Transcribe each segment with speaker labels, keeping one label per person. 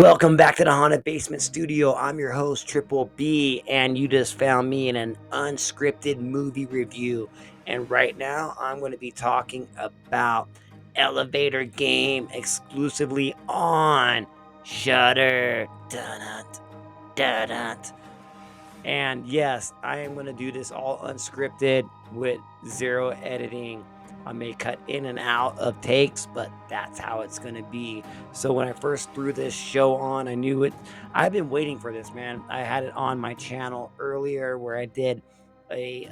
Speaker 1: Welcome back to the Haunted Basement Studio. I'm your host, Triple B, and you just found me in an unscripted movie review. And right now, I'm going to be talking about Elevator Game exclusively on Shudder. Dun-dun, dun-dun. And yes, I am going to do this all unscripted with zero editing. I may cut in and out of takes, but that's how it's going to be. So when I first threw this show on, I knew it. I've been waiting for this, man. I had it on my channel earlier where I did a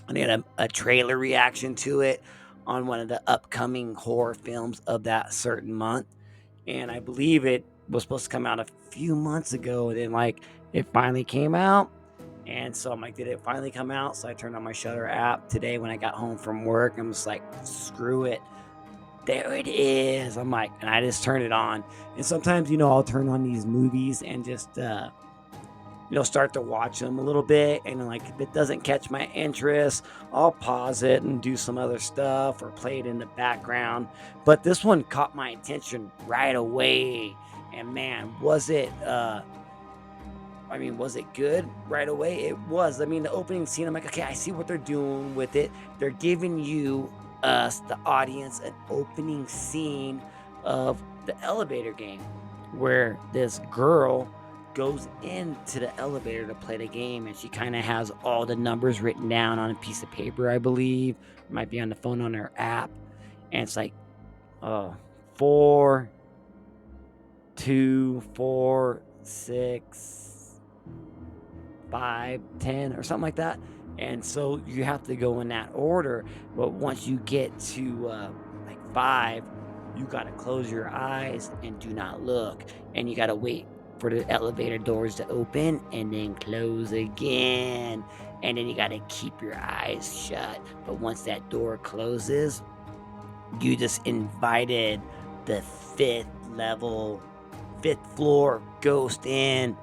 Speaker 1: I did a trailer reaction to it on one of the upcoming horror films of that certain month, and I believe it was supposed to come out a few months ago, and then like it finally came out. And so I'm like, did it finally come out? So I turned on my Shutter app today when I got home from work. I'm just like, screw it. There it is. I'm like, and I just turned it on. And sometimes, I'll turn on these movies and just, start to watch them a little bit. And like, if it doesn't catch my interest, I'll pause it and do some other stuff or play it in the background. But this one caught my attention right away. And man, was it good right away? It was. I mean, the opening scene, I'm like, okay, I see what they're doing with it. They're giving us, the audience, an opening scene of the elevator game where this girl goes into the elevator to play the game, and she kind of has all the numbers written down on a piece of paper, I believe. It might be on the phone on her app. And it's like, oh, 4, 2, 4, 6, 5, 10, or something like that. And so you have to go in that order. But once you get to like 5, you got to close your eyes and do not look. And you got to wait for the elevator doors to open and then close again. And then you got to keep your eyes shut. But once that door closes, you just invited the fifth floor ghost in,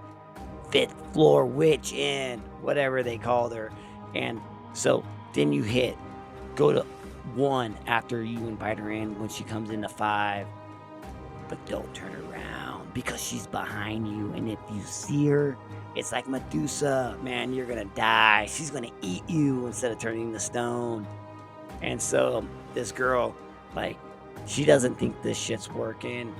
Speaker 1: fifth floor witch in, whatever they called her. And so then you go to 1 after you invite her in when she comes into 5. But don't turn around because she's behind you. And if you see her, it's like Medusa, man, you're going to die. She's going to eat you instead of turning to stone. And so this girl, like, she doesn't think this shit's working.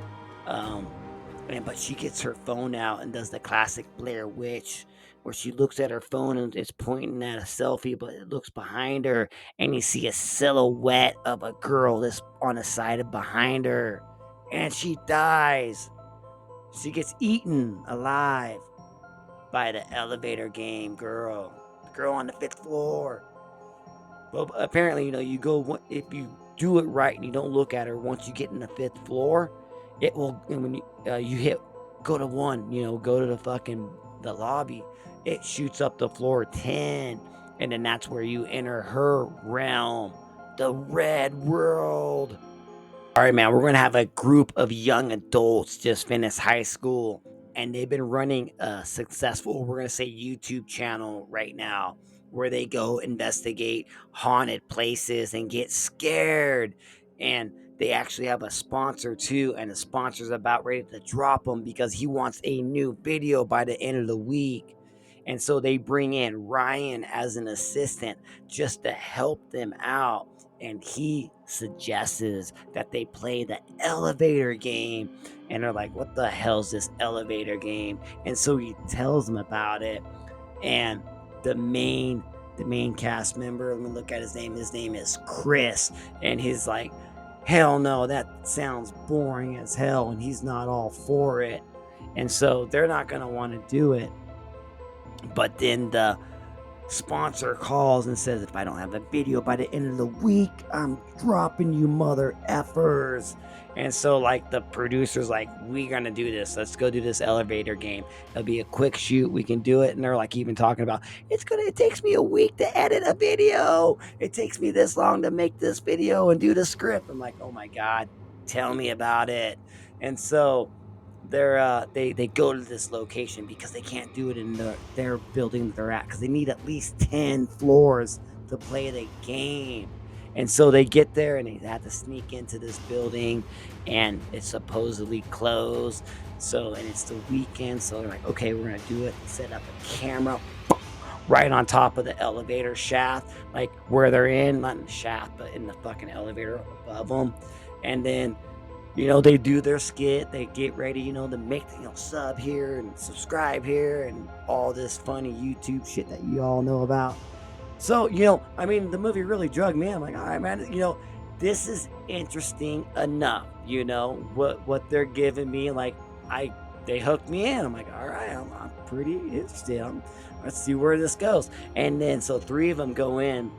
Speaker 1: But she gets her phone out and does the classic Blair Witch, where she looks at her phone and it's pointing at a selfie, but it looks behind her, and you see a silhouette of a girl that's on the side of behind her, and she dies. She gets eaten alive by the elevator game girl, the girl on the 5th floor. Well, apparently, you go, if you do it right and you don't look at her once you get in the 5th floor, it will. And when you hit go to 1, go to the lobby, it shoots up to floor 10, and then that's where you enter her realm, the red world. All right, man, we're going to have a group of young adults just finished high school, and they've been running a successful, we're going to say, YouTube channel right now where they go investigate haunted places and get scared. And they actually have a sponsor too, and the sponsor's about ready to drop them because he wants a new video by the end of the week. And so they bring in Ryan as an assistant just to help them out, and he suggests that they play the elevator game. And they're like, what the hell's this elevator game? And so he tells them about it. And the main cast member, let me look at his name is Chris, and he's like, hell no, that sounds boring as hell, and he's not all for it. And so they're not going to want to do it. But then the sponsor calls and says, if I don't have a video by the end of the week, I'm dropping you mother effers. And so like the producer's like, we're gonna do this, let's go do this elevator game, it'll be a quick shoot, we can do it. And they're like even talking about, it takes me a week to edit a video, it takes me this long to make this video and do the script. I'm like, oh my god, tell me about it. And so they go to this location because they can't do it in their building that they're at, because they need at least 10 floors to play the game. And so they get there and they have to sneak into this building, and it's supposedly closed. So, and it's the weekend, so they're like, okay, we're gonna do it. Set up a camera right on top of the elevator shaft, like where they're in, not in the shaft, but in the fucking elevator above them. And then, they do their skit. They get ready, to make, sub here and subscribe here and all this funny YouTube shit that you all know about. So, I mean, the movie really drug me in. I'm like, all right, man, this is interesting enough, what they're giving me. Like, I, they hooked me in. I'm like, all right, I'm pretty interested. Let's see where this goes. And then, so three of them go in.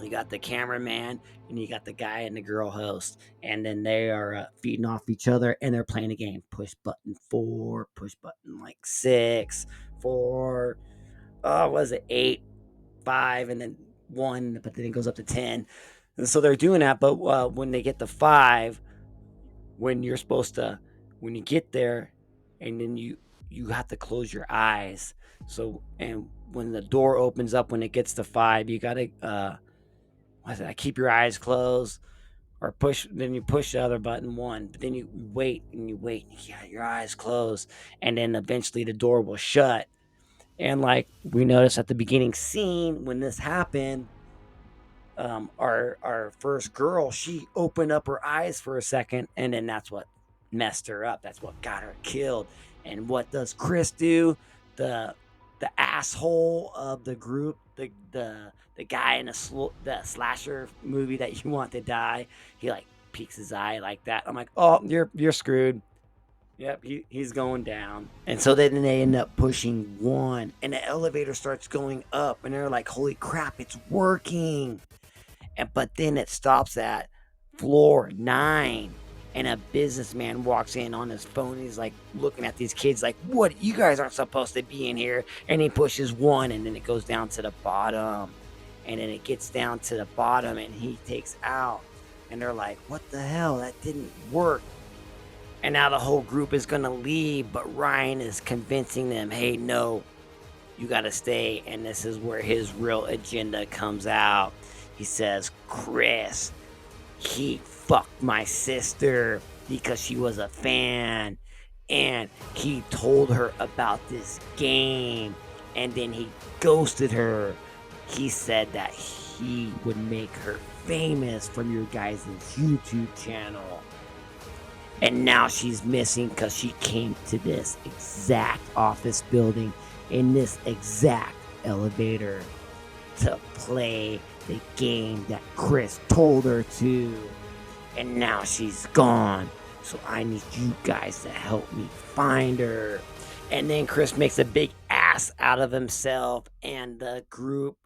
Speaker 1: You got the cameraman and you got the guy and the girl host, and then they are feeding off each other and they're playing a game. Push button 4, push button like 6, 4. Oh, was it 8, 5, and then 1, but then it goes up to 10. And so they're doing that. But when they get to 5, when you're supposed to, when you get there, and then you have to close your eyes. So, and when the door opens up, when it gets to 5, you gotta keep your eyes closed, or push. Then you push the other button 1, but then you wait and you wait. And you got your eyes closed, and then eventually the door will shut. And like we noticed at the beginning scene when this happened, our first girl, she opened up her eyes for a second, and then that's what messed her up. That's what got her killed. And what does Chris do? The the asshole of the group, the guy in the slasher movie that you want to die, he like peeks his eye like that. I'm like, oh, you're screwed. Yep, he's going down. And so then they end up pushing 1, and the elevator starts going up, and they're like, holy crap, it's working. But then it stops at floor 9, and a businessman walks in on his phone. He's like looking at these kids like, what, you guys aren't supposed to be in here. And he pushes 1, and then it goes down to the bottom, and then it gets down to the bottom, and he takes out, and they're like, what the hell, that didn't work. And now the whole group is gonna leave, but Ryan is convincing them, hey, no, you gotta stay. And this is where his real agenda comes out. He says, Chris, he fucked my sister because she was a fan, and he told her about this game, and then he ghosted her. He said that he would make her famous from your guys' YouTube channel. And now she's missing because she came to this exact office building in this exact elevator to play the game that Chris told her to. And now she's gone. So I need you guys to help me find her. And then Chris makes a big ass out of himself, and the group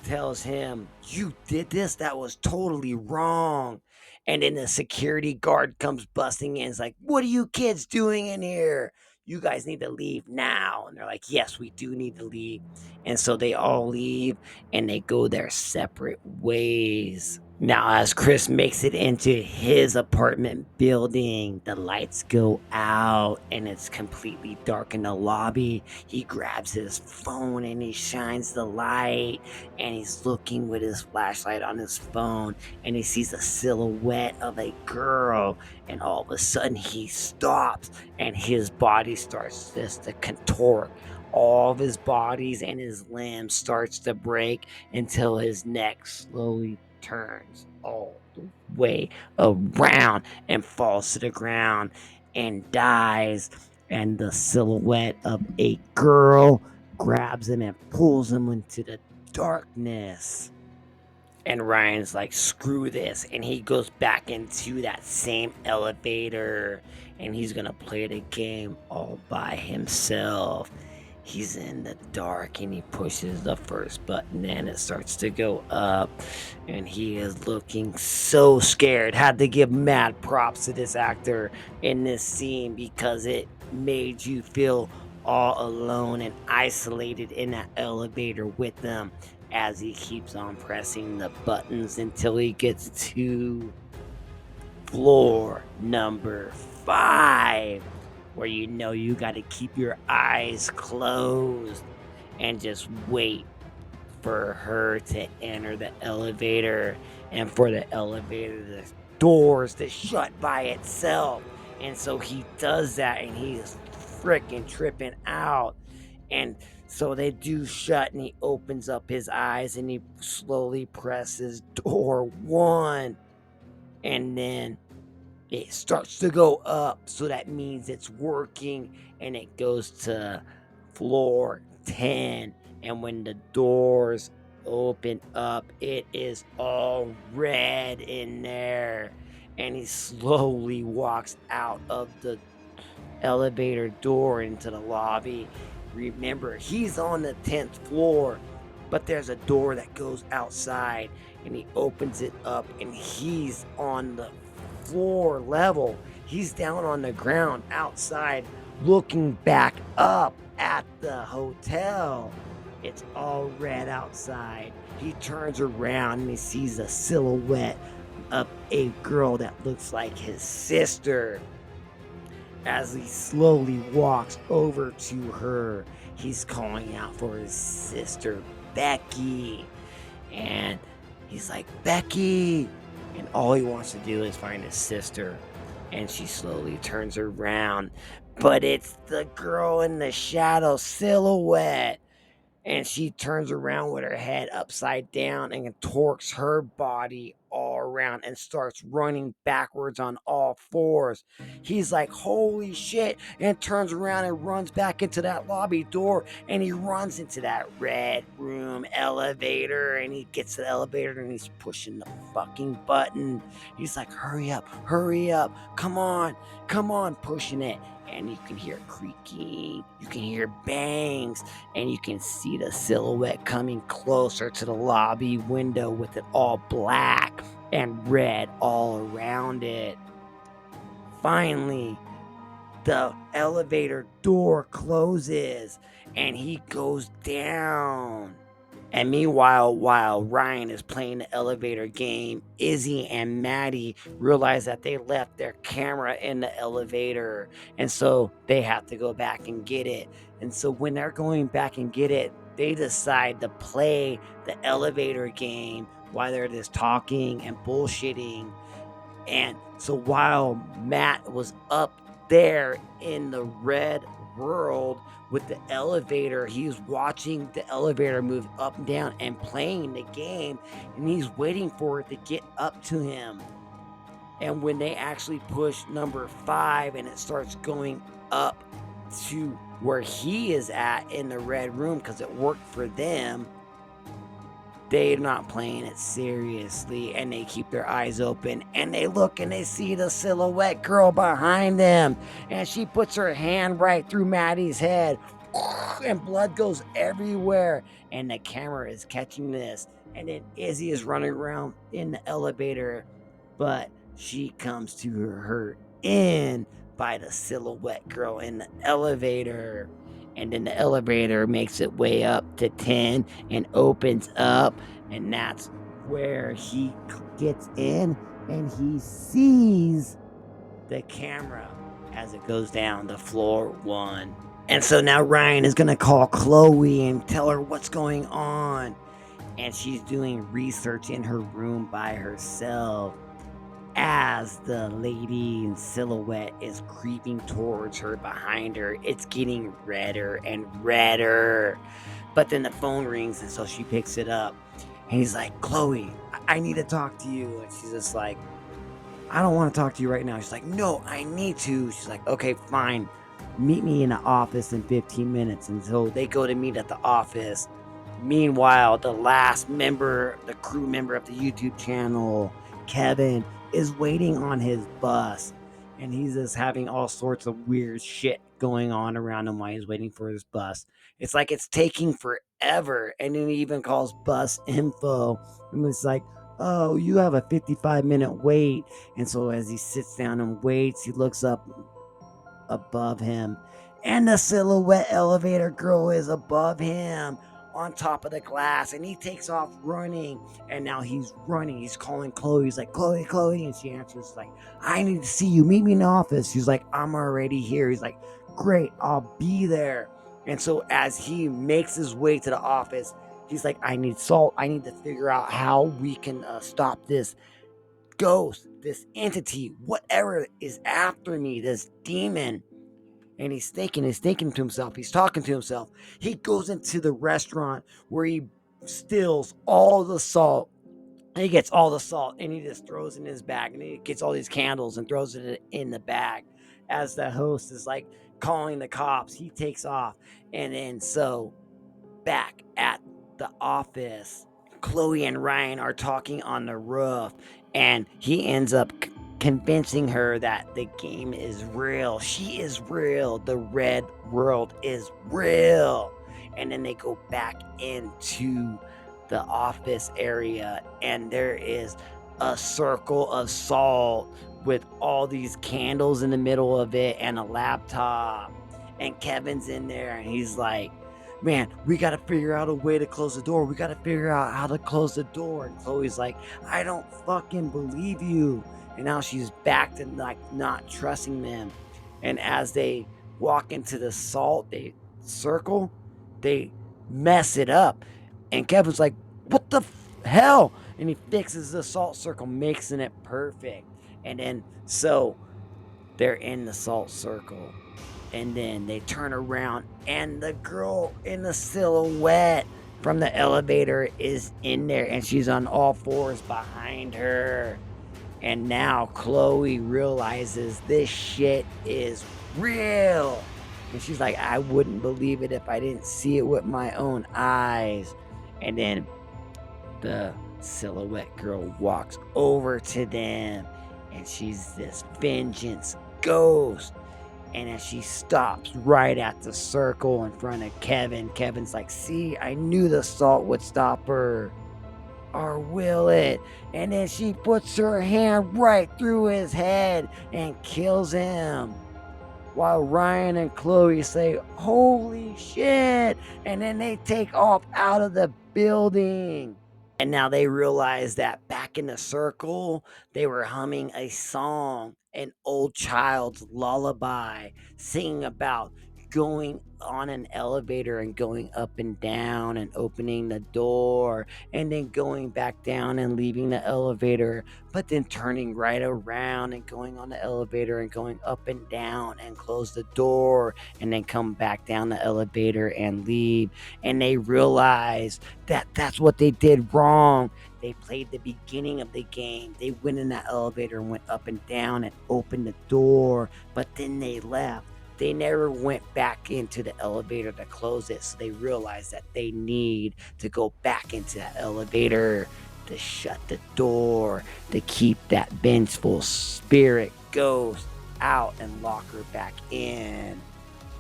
Speaker 1: tells him, you did this? That was totally wrong. And then the security guard comes busting in. It's like, what are you kids doing in here? You guys need to leave now. And they're like, yes, we do need to leave. And so they all leave, and they go their separate ways. Now, as Chris makes it into his apartment building, the lights go out and it's completely dark in the lobby. He grabs his phone and he shines the light, and he's looking with his flashlight on his phone, and he sees a silhouette of a girl, and all of a sudden he stops and his body starts just to contort. All of his bodies and his limbs starts to break until his neck slowly turns all the way around and falls to the ground and dies. And the silhouette of a girl grabs him and pulls him into the darkness. And Ryan's like, screw this. And he goes back into that same elevator, and he's gonna play the game all by himself. He's in the dark, and he pushes the first button, and it starts to go up. And he is looking so scared. Had to give mad props to this actor in this scene, because it made you feel all alone and isolated in that elevator with them, as he keeps on pressing the buttons until he gets to floor number 5, where you got to keep your eyes closed and just wait for her to enter the elevator, and for the elevator, the doors to shut by itself. And so he does that, and he's freaking tripping out. And so they do shut, and he opens up his eyes, and he slowly presses door 1. And then it starts to go up, so that means it's working, and it goes to floor 10. And when the doors open up, it is all red in there. And he slowly walks out of the elevator door into the lobby. Remember, he's on the 10th floor, but there's a door that goes outside, and he opens it up, and he's on the floor level. He's down on the ground outside, looking back up at the hotel. It's all red outside. He turns around, and he sees a silhouette of a girl that looks like his sister. As he slowly walks over to her, he's calling out for his sister, Becki. And he's like, Becki! And all he wants to do is find his sister. And she slowly turns around, but it's the girl in the shadow silhouette. And she turns around with her head upside down and torques her body all around and starts running backwards on all fours. He's like, holy shit, and turns around and runs back into that lobby door, and he runs into that red room elevator, and he gets to the elevator, and he's pushing the fucking button. He's like, hurry up, come on, pushing it. And you can hear creaking, you can hear bangs, and you can see the silhouette coming closer to the lobby window with it all black and red all around it. Finally, the elevator door closes, and he goes down. And meanwhile, while Ryan is playing the elevator game, Izzy and Maddie realize that they left their camera in the elevator. And so they have to go back and get it. And so when they're going back and get it, they decide to play the elevator game while they're just talking and bullshitting. And so while Matt was up there in the red world with the elevator, he was watching the elevator move up and down and playing the game, and he's waiting for it to get up to him. And when they actually push number 5 and it starts going up to where he is at in the red room, because it worked for them, they're not playing it seriously, and they keep their eyes open, and they look and they see the silhouette girl behind them, and she puts her hand right through Maddie's head, and blood goes everywhere, and the camera is catching this. And then Izzy is running around in the elevator, but she comes to her in by the silhouette girl in the elevator. And then the elevator makes its way up to 10 and opens up, and that's where he gets in, and he sees the camera as it goes down to floor 1. And so now Ryan is going to call Chloe and tell her what's going on. And she's doing research in her room by herself as the lady in silhouette is creeping towards her behind her. It's getting redder and redder. But then the phone rings, and so she picks it up. And he's like, Chloe, I need to talk to you. And she's just like, I don't want to talk to you right now. She's like, no, I need to. She's like, okay, fine. Meet me in the office in 15 minutes. And so they go to meet at the office. Meanwhile, the last member, the crew member of the YouTube channel, Kevin, is waiting on his bus, and he's just having all sorts of weird shit going on around him while he's waiting for his bus. It's like it's taking forever, and then he even calls bus info, and it's like, oh, you have a 55-minute wait. And so as he sits down and waits, he looks up above him, and the silhouette elevator girl is above him on top of the glass, and he takes off running. And now he's running, he's calling Chloe. He's like, Chloe, and she answers like, I need to see you, meet me in the office. She's like, I'm already here. He's like, great, I'll be there. And so as he makes his way to the office, he's like, I need salt. I need to figure out how we can stop this ghost. this entity, whatever is after me, this demon. And he's thinking to himself, he's talking to himself. He goes into the restaurant where he steals all the salt. And he gets all the salt and he just throws it in his bag, and he gets all these candles and throws it in the bag. As the host is like calling the cops, he takes off. And then so back at the office, Chloe and Ryan are talking on the roof, and he ends up convincing her that the game is real. She is real. The red world is real. And then they go back into the office area, and there is a circle of salt with all these candles in the middle of it and a laptop. And Kevin's in there, and he's like, man, we got to figure out a way to close the door. We got to figure out how to close the door. And Chloe's like, I don't fucking believe you. And now she's back to like not trusting them. And as they walk into the salt, they circle, they mess it up. And Kevin's like, what the hell? And he fixes the salt circle, making it perfect. And then so they're in the salt circle. And then they turn around, and the girl in the silhouette from the elevator is in there, and she's on all fours behind her. And now Chloe realizes this shit is real. And she's like, I wouldn't believe it if I didn't see it with my own eyes. And then the silhouette girl walks over to them, and she's this vengeance ghost. And as she stops right at the circle in front of Kevin, Kevin's like, see, I knew the salt would stop her. Or will it? And then she puts her hand right through his head and kills him. While Ryan and Chloe say, holy shit. And then they take off out of the building. And now they realize that back in the circle, they were humming a song, an old child's lullaby, singing about going on an elevator and going up and down and opening the door and then going back down and leaving the elevator, but then turning right around and going on the elevator and going up and down and close the door and then come back down the elevator and leave. And they realize that that's what they did wrong. They played the beginning of the game. They went in that elevator and went up and down and opened the door, but then they left. They never went back into the elevator to close it, so they realized that they need to go back into that elevator to shut the door, to keep that vengeful spirit ghost out and lock her back in.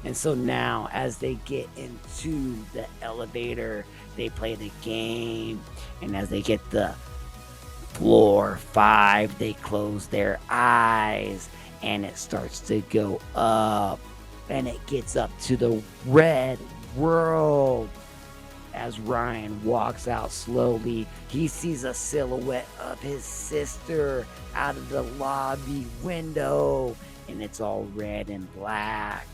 Speaker 1: And so now, as they get into the elevator, they play the game. And as they get to floor 5, they close their eyes. And it starts to go up. And it gets up to the red world. As Ryan walks out slowly, he sees a silhouette of his sister out of the lobby window. And it's all red and black.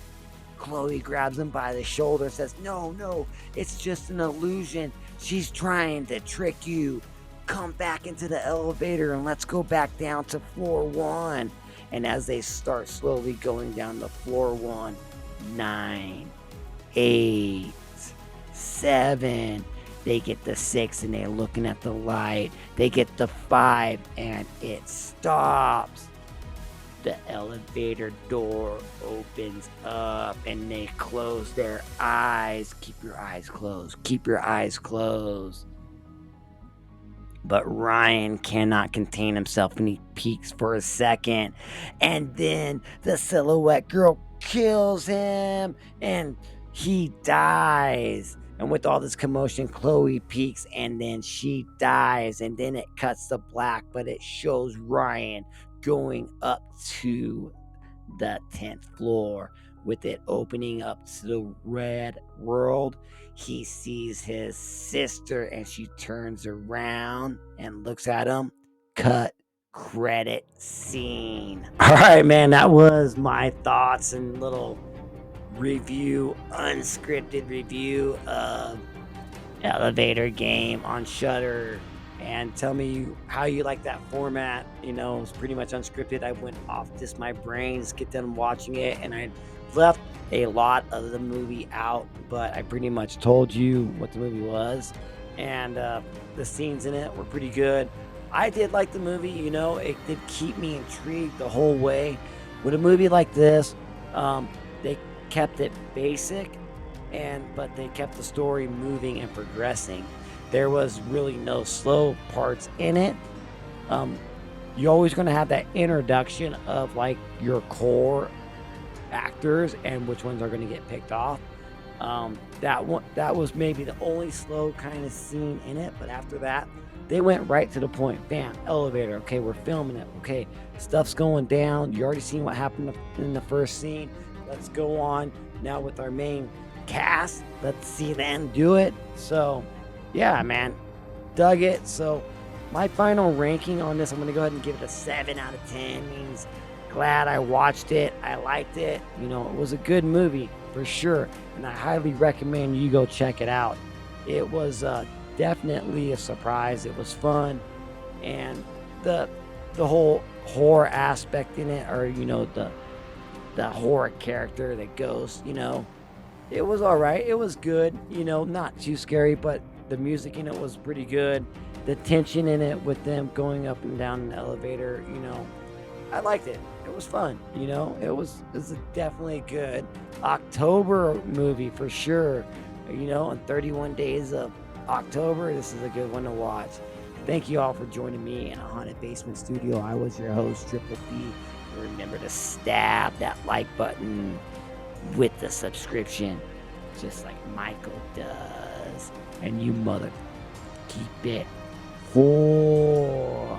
Speaker 1: Chloe grabs him by the shoulder and says, no, it's just an illusion. She's trying to trick you. Come back into the elevator and let's go back down to floor 1. And as they start slowly going down to floor 1, 9, 8, 7, they get the 6 and they're looking at the light. They get the 5 and it stops. The elevator door opens up and they close their eyes. Keep your eyes closed. Keep your eyes closed. But Ryan cannot contain himself and he peeks for a second. And then the silhouette girl kills him and he dies. And with all this commotion, Chloe peeks and then she dies. And then it cuts to black, but it shows Ryan going up to the 10th floor with it opening up to the red world. He sees his sister and she turns around and looks at him. Cut credit scene. All right, man, that was my thoughts and little review, unscripted review of Elevator Game on Shudder. and tell me how you like that format. It's pretty much unscripted. I went off just my brains, get done watching it, and I left a lot of the movie out, but I pretty much told you what the movie was, and the scenes in it were pretty good. I did like the movie. It did keep me intrigued the whole way. With a movie like this, they kept it basic, but they kept the story moving and progressing. There was really no slow parts in it. Um, you're always going to have that introduction of like your core actors and which ones are going to get picked off. That was maybe the only slow kind of scene in it, but after that, they went right to the point. Bam, elevator. Okay, we're filming it. Okay, stuff's going down. You already seen what happened in the first scene. Let's go on now with our main cast. Let's see them do it. So, yeah, man, dug it. So, my final ranking on this, I'm going to go ahead and give it a 7 out of 10. Means glad I watched it. I liked it. It was a good movie for sure, and I highly recommend you go check it out. It was definitely a surprise. It was fun, and the whole horror aspect in it, or the horror character, the ghost. It was all right. It was good. Not too scary, but the music in it was pretty good. The tension in it with them going up and down in the elevator, I liked it. It was fun. It was definitely good October movie for sure. On 31 days of October, this is a good one to watch. Thank you all for joining me in a haunted basement studio. I was your host, Triple B. Remember to stab that like button with the subscription, just like Michael does. And you mother, keep it 4.